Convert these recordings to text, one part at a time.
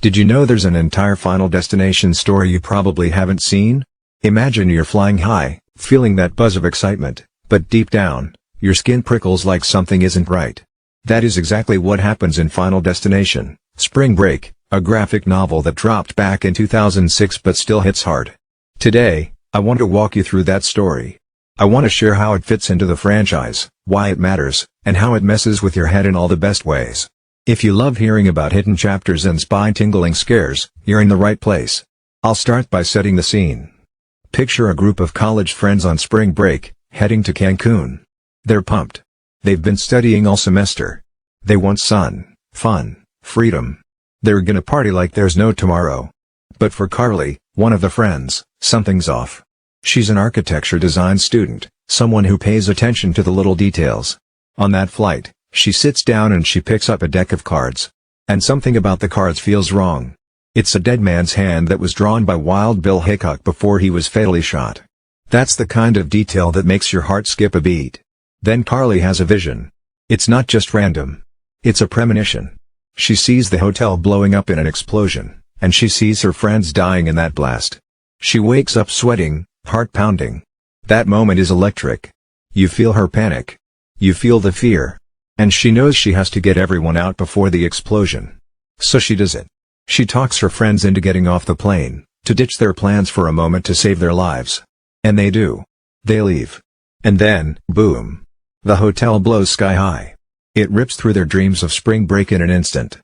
Did you know there's an entire Final Destination story you probably haven't seen? Imagine you're flying high, feeling that buzz of excitement, but deep down, your skin prickles like something isn't right. That is exactly what happens in Final Destination, Spring Break, a graphic novel that dropped back in 2006 but still hits hard. Today, I want to walk you through that story. I want to share how it fits into the franchise, why it matters, and how it messes with your head in all the best ways. If you love hearing about hidden chapters and spine-tingling scares, you're in the right place. I'll start by setting the scene. Picture a group of college friends on spring break, heading to Cancun. They're pumped. They've been studying all semester. They want sun, fun, freedom. They're gonna party like there's no tomorrow. But for Carly, one of the friends, something's off. She's an architecture design student, someone who pays attention to the little details. On that flight, she sits down and she picks up a deck of cards. And something about the cards feels wrong. It's a dead man's hand that was drawn by Wild Bill Hickok before he was fatally shot. That's the kind of detail that makes your heart skip a beat. Then Carly has a vision. It's not just random. It's a premonition. She sees the hotel blowing up in an explosion, and she sees her friends dying in that blast. She wakes up sweating, heart pounding. That moment is electric. You feel her panic. You feel the fear. And she knows she has to get everyone out before the explosion. So she does it. She talks her friends into getting off the plane, to ditch their plans for a moment to save their lives. And they do. They leave. And then, boom. The hotel blows sky high. It rips through their dreams of spring break in an instant.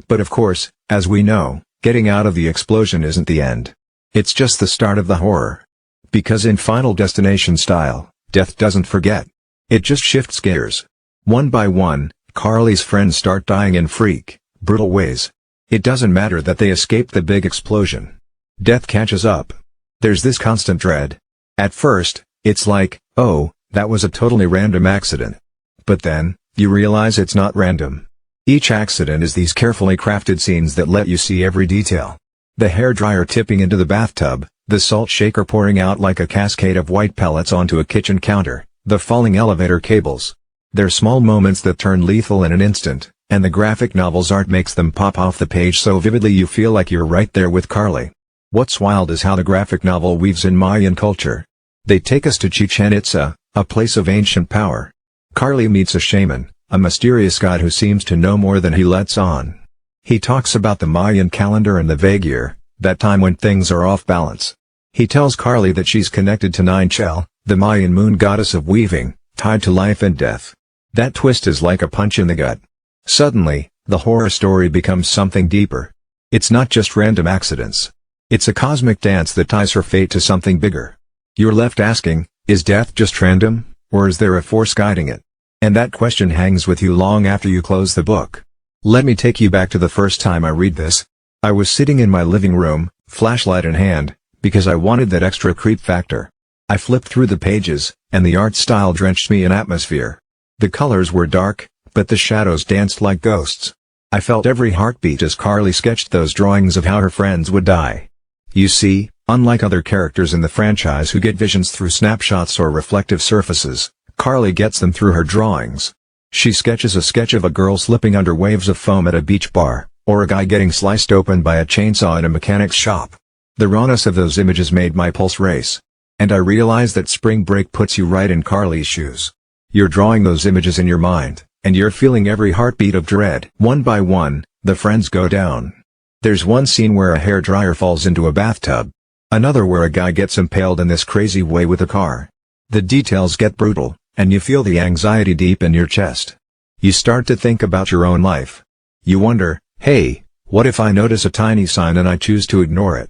But of course, as we know, getting out of the explosion isn't the end. It's just the start of the horror. Because in Final Destination style, death doesn't forget. It just shifts gears. One by one, Carly's friends start dying in freak, brutal ways. It doesn't matter that they escaped the big explosion. Death catches up. There's this constant dread. At first, it's like, oh, that was a totally random accident. But then, you realize it's not random. Each accident is these carefully crafted scenes that let you see every detail. The hairdryer tipping into the bathtub, the salt shaker pouring out like a cascade of white pellets onto a kitchen counter, the falling elevator cables. They're small moments that turn lethal in an instant, and the graphic novel's art makes them pop off the page so vividly you feel like you're right there with Carly. What's wild is how the graphic novel weaves in Mayan culture. They take us to Chichen Itza, a place of ancient power. Carly meets a shaman, a mysterious god who seems to know more than he lets on. He talks about the Mayan calendar and the vague year, that time when things are off balance. He tells Carly that she's connected to Ninchel, the Mayan moon goddess of weaving, tied to life and death. That twist is like a punch in the gut. Suddenly, the horror story becomes something deeper. It's not just random accidents. It's a cosmic dance that ties her fate to something bigger. You're left asking, is death just random, or is there a force guiding it? And that question hangs with you long after you close the book. Let me take you back to the first time I read this. I was sitting in my living room, flashlight in hand, because I wanted that extra creep factor. I flipped through the pages, and the art style drenched me in atmosphere. The colors were dark, but the shadows danced like ghosts. I felt every heartbeat as Carly sketched those drawings of how her friends would die. You see, unlike other characters in the franchise who get visions through snapshots or reflective surfaces, Carly gets them through her drawings. She sketches a sketch of a girl slipping under waves of foam at a beach bar, or a guy getting sliced open by a chainsaw in a mechanic's shop. The rawness of those images made my pulse race. And I realized that spring break puts you right in Carly's shoes. You're drawing those images in your mind, and you're feeling every heartbeat of dread. One by one, the friends go down. There's one scene where a hairdryer falls into a bathtub. Another where a guy gets impaled in this crazy way with a car. The details get brutal, and you feel the anxiety deep in your chest. You start to think about your own life. You wonder, hey, what if I notice a tiny sign and I choose to ignore it?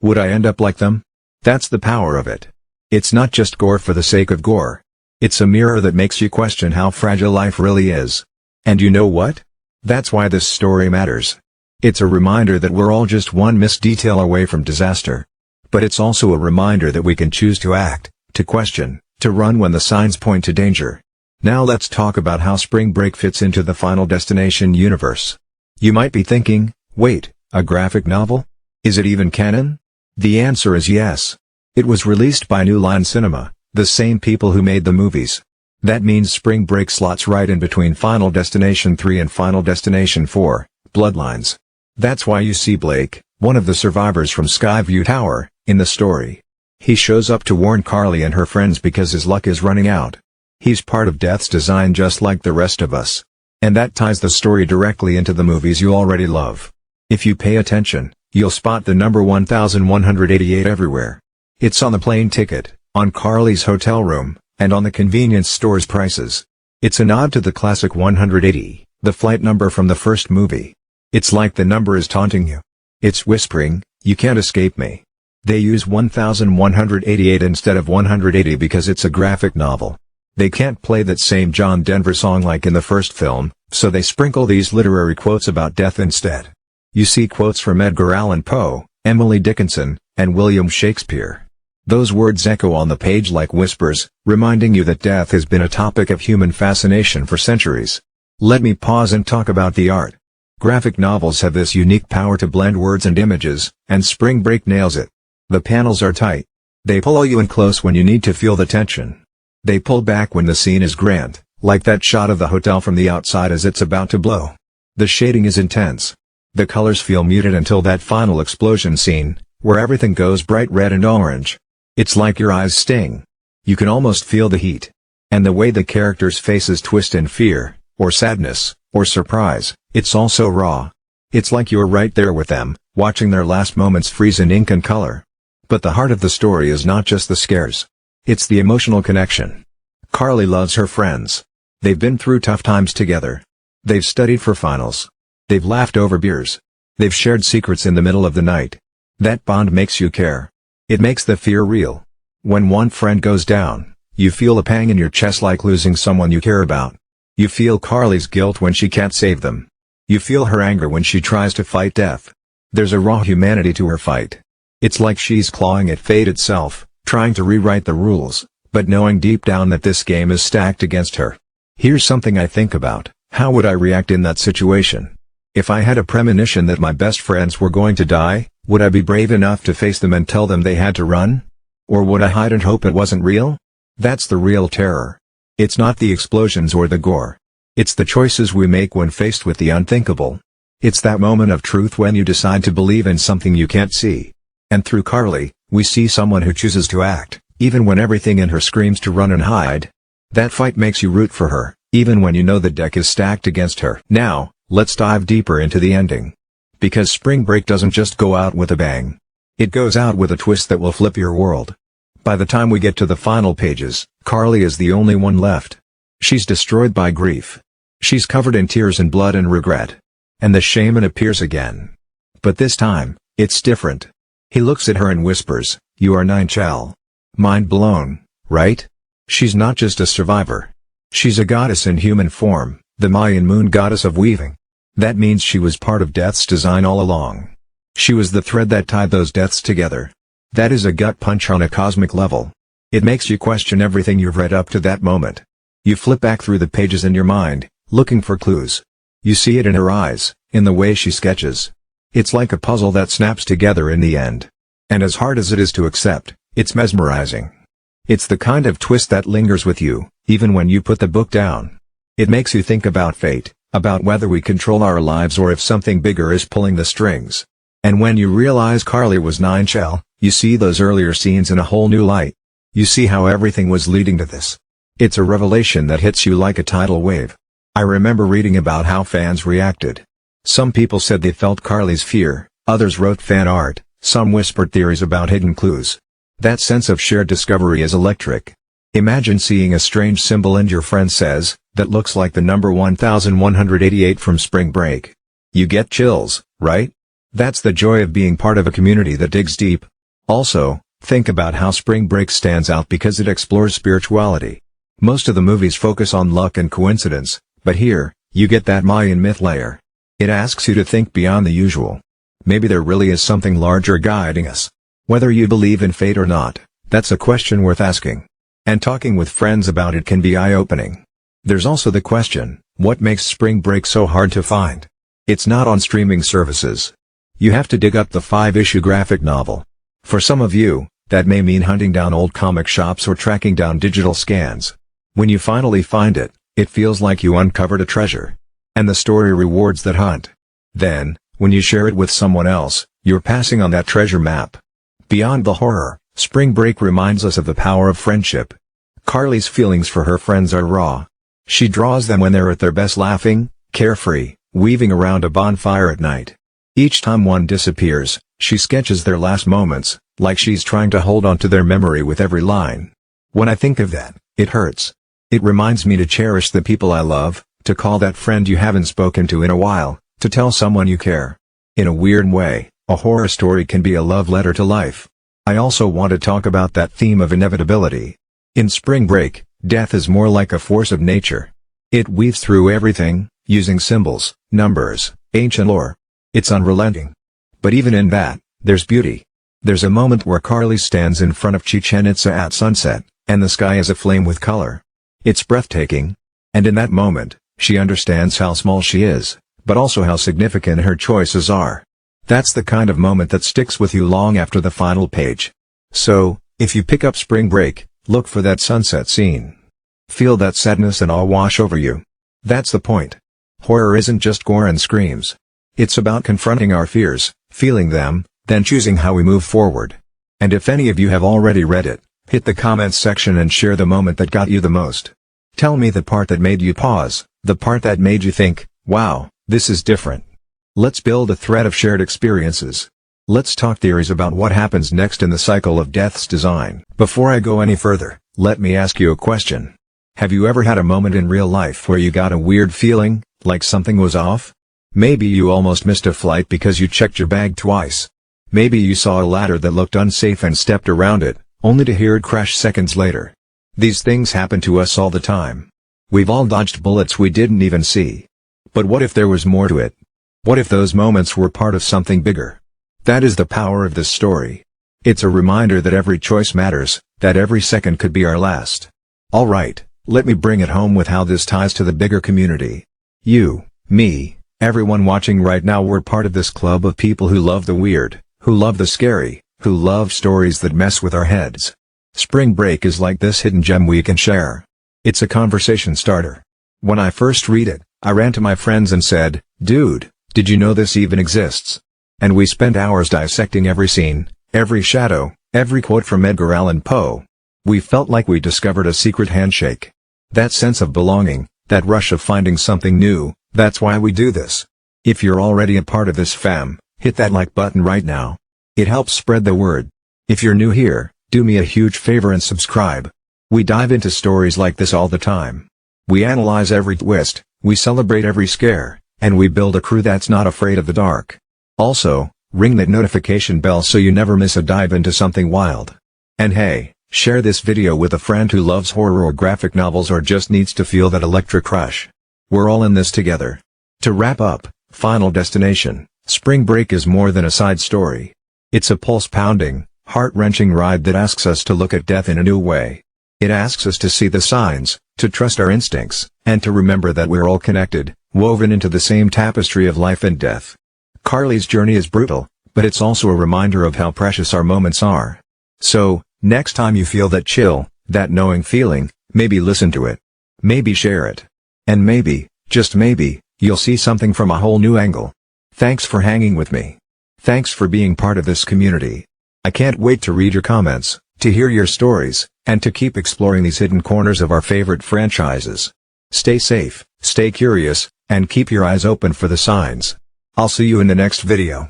Would I end up like them? That's the power of it. It's not just gore for the sake of gore. It's a mirror that makes you question how fragile life really is. And you know what? That's why this story matters. It's a reminder that we're all just one missed detail away from disaster. But it's also a reminder that we can choose to act, to question, to run when the signs point to danger. Now let's talk about how Spring Break fits into the Final Destination universe. You might be thinking, wait, a graphic novel? Is it even canon? The answer is yes. It was released by New Line Cinema, the same people who made the movies. That means Spring Break slots right in between Final Destination 3 and Final Destination 4, Bloodlines. That's why you see Blake, one of the survivors from Skyview Tower, in the story. He shows up to warn Carly and her friends because his luck is running out. He's part of Death's design just like the rest of us. And that ties the story directly into the movies you already love. If you pay attention, you'll spot the number 1188 everywhere. It's on the plane ticket, on Carly's hotel room, and on the convenience store's prices. It's a nod to the classic 180, the flight number from the first movie. It's like the number is taunting you. It's whispering, "You can't escape me." They use 1188 instead of 180 because it's a graphic novel. They can't play that same John Denver song like in the first film, so they sprinkle these literary quotes about death instead. You see quotes from Edgar Allan Poe, Emily Dickinson, and William Shakespeare. Those words echo on the page like whispers, reminding you that death has been a topic of human fascination for centuries. Let me pause and talk about the art. Graphic novels have this unique power to blend words and images, and Spring Break nails it. The panels are tight. They pull you in close when you need to feel the tension. They pull back when the scene is grand, like that shot of the hotel from the outside as it's about to blow. The shading is intense. The colors feel muted until that final explosion scene, where everything goes bright red and orange. It's like your eyes sting. You can almost feel the heat. And the way the characters' faces twist in fear, or sadness, or surprise, it's also raw. It's like you're right there with them, watching their last moments freeze in ink and color. But the heart of the story is not just the scares. It's the emotional connection. Carly loves her friends. They've been through tough times together. They've studied for finals. They've laughed over beers. They've shared secrets in the middle of the night. That bond makes you care. It makes the fear real. When one friend goes down, you feel a pang in your chest like losing someone you care about. You feel Carly's guilt when she can't save them. You feel her anger when she tries to fight death. There's a raw humanity to her fight. It's like she's clawing at fate itself, trying to rewrite the rules, but knowing deep down that this game is stacked against her. Here's something I think about: how would I react in that situation? If I had a premonition that my best friends were going to die, would I be brave enough to face them and tell them they had to run? Or would I hide and hope it wasn't real? That's the real terror. It's not the explosions or the gore. It's the choices we make when faced with the unthinkable. It's that moment of truth when you decide to believe in something you can't see. And through Carly, we see someone who chooses to act, even when everything in her screams to run and hide. That fight makes you root for her, even when you know the deck is stacked against her. Now, let's dive deeper into the ending. Because Spring Break doesn't just go out with a bang. It goes out with a twist that will flip your world. By the time we get to the final pages, Carly is the only one left. She's destroyed by grief. She's covered in tears and blood and regret. And the shaman appears again. But this time, it's different. He looks at her and whispers, "You are Ninchal." Mind blown, right? She's not just a survivor. She's a goddess in human form, the Mayan moon goddess of weaving. That means she was part of Death's design all along. She was the thread that tied those deaths together. That is a gut punch on a cosmic level. It makes you question everything you've read up to that moment. You flip back through the pages in your mind, looking for clues. You see it in her eyes, in the way she sketches. It's like a puzzle that snaps together in the end. And as hard as it is to accept, it's mesmerizing. It's the kind of twist that lingers with you, even when you put the book down. It makes you think about fate, about whether we control our lives or if something bigger is pulling the strings. And when you realize Carly was Ninchal, you see those earlier scenes in a whole new light. You see how everything was leading to this. It's a revelation that hits you like a tidal wave. I remember reading about how fans reacted. Some people said they felt Carly's fear, others wrote fan art, some whispered theories about hidden clues. That sense of shared discovery is electric. Imagine seeing a strange symbol and your friend says, "That looks like the number 1188 from Spring Break." You get chills, right? That's the joy of being part of a community that digs deep. Also, think about how Spring Break stands out because it explores spirituality. Most of the movies focus on luck and coincidence, but here, you get that Mayan myth layer. It asks you to think beyond the usual. Maybe there really is something larger guiding us. Whether you believe in fate or not, that's a question worth asking. And talking with friends about it can be eye-opening. There's also the question, what makes Spring Break so hard to find? It's not on streaming services. You have to dig up the 5-issue graphic novel. For some of you, that may mean hunting down old comic shops or tracking down digital scans. When you finally find it, it feels like you uncovered a treasure. And the story rewards that hunt. Then, When you share it with someone else, you're passing on that treasure map. Beyond the horror, Spring Break reminds us of the power of friendship. Carly's feelings for her friends are raw. She draws them when they're at their best, laughing, carefree, weaving around a bonfire at night. Each time one disappears, she sketches their last moments, like she's trying to hold on to their memory with every line. When I think of that, it hurts. It reminds me to cherish the people I love, to call that friend you haven't spoken to in a while, to tell someone you care. In a weird way, a horror story can be a love letter to life. I also want to talk about that theme of inevitability. In Spring Break, death is more like a force of nature. It weaves through everything, using symbols, numbers, ancient lore. It's unrelenting. But even in that, there's beauty. There's a moment where Carly stands in front of Chichen Itza at sunset, and the sky is aflame with color. It's breathtaking. And in that moment, she understands how small she is, but also how significant her choices are. That's the kind of moment that sticks with you long after the final page. So, if you pick up Spring Break, look for that sunset scene. Feel that sadness and awe wash over you. That's the point. Horror isn't just gore and screams. It's about confronting our fears, feeling them, then choosing how we move forward. And if any of you have already read it, hit the comments section and share the moment that got you the most. Tell me the part that made you pause, the part that made you think, wow, this is different. Let's build a thread of shared experiences. Let's talk theories about what happens next in the cycle of death's design. Before I go any further, let me ask you a question. Have you ever had a moment in real life where you got a weird feeling, like something was off? Maybe you almost missed a flight because you checked your bag twice. Maybe you saw a ladder that looked unsafe and stepped around it, only to hear it crash seconds later. These things happen to us all the time. We've all dodged bullets we didn't even see. But what if there was more to it? What if those moments were part of something bigger? That is the power of this story. It's a reminder that every choice matters, that every second could be our last. Alright, let me bring it home with how this ties to the bigger community. You, me, everyone watching right now, we're part of this club of people who love the weird, who love the scary, who love stories that mess with our heads. Spring Break is like this hidden gem we can share. It's a conversation starter. When I first read it, I ran to my friends and said, "Dude, did you know this even exists?" And we spent hours dissecting every scene, every shadow, every quote from Edgar Allan Poe. We felt like we discovered a secret handshake. That sense of belonging, that rush of finding something new, that's why we do this. If you're already a part of this fam, hit that like button right now. It helps spread the word. If you're new here, do me a huge favor and subscribe. We dive into stories like this all the time. We analyze every twist, we celebrate every scare, and we build a crew that's not afraid of the dark. Also, ring that notification bell so you never miss a dive into something wild. And hey, share this video with a friend who loves horror or graphic novels or just needs to feel that electric rush. We're all in this together. To wrap up, Final Destination, Spring Break is more than a side story. It's a pulse-pounding, heart-wrenching ride that asks us to look at death in a new way. It asks us to see the signs, to trust our instincts, and to remember that we're all connected, woven into the same tapestry of life and death. Carly's journey is brutal, but it's also a reminder of how precious our moments are. So, next time you feel that chill, that knowing feeling, maybe listen to it. Maybe share it. And maybe, just maybe, you'll see something from a whole new angle. Thanks for hanging with me. Thanks for being part of this community. I can't wait to read your comments, to hear your stories, and to keep exploring these hidden corners of our favorite franchises. Stay safe, stay curious, and keep your eyes open for the signs. I'll see you in the next video.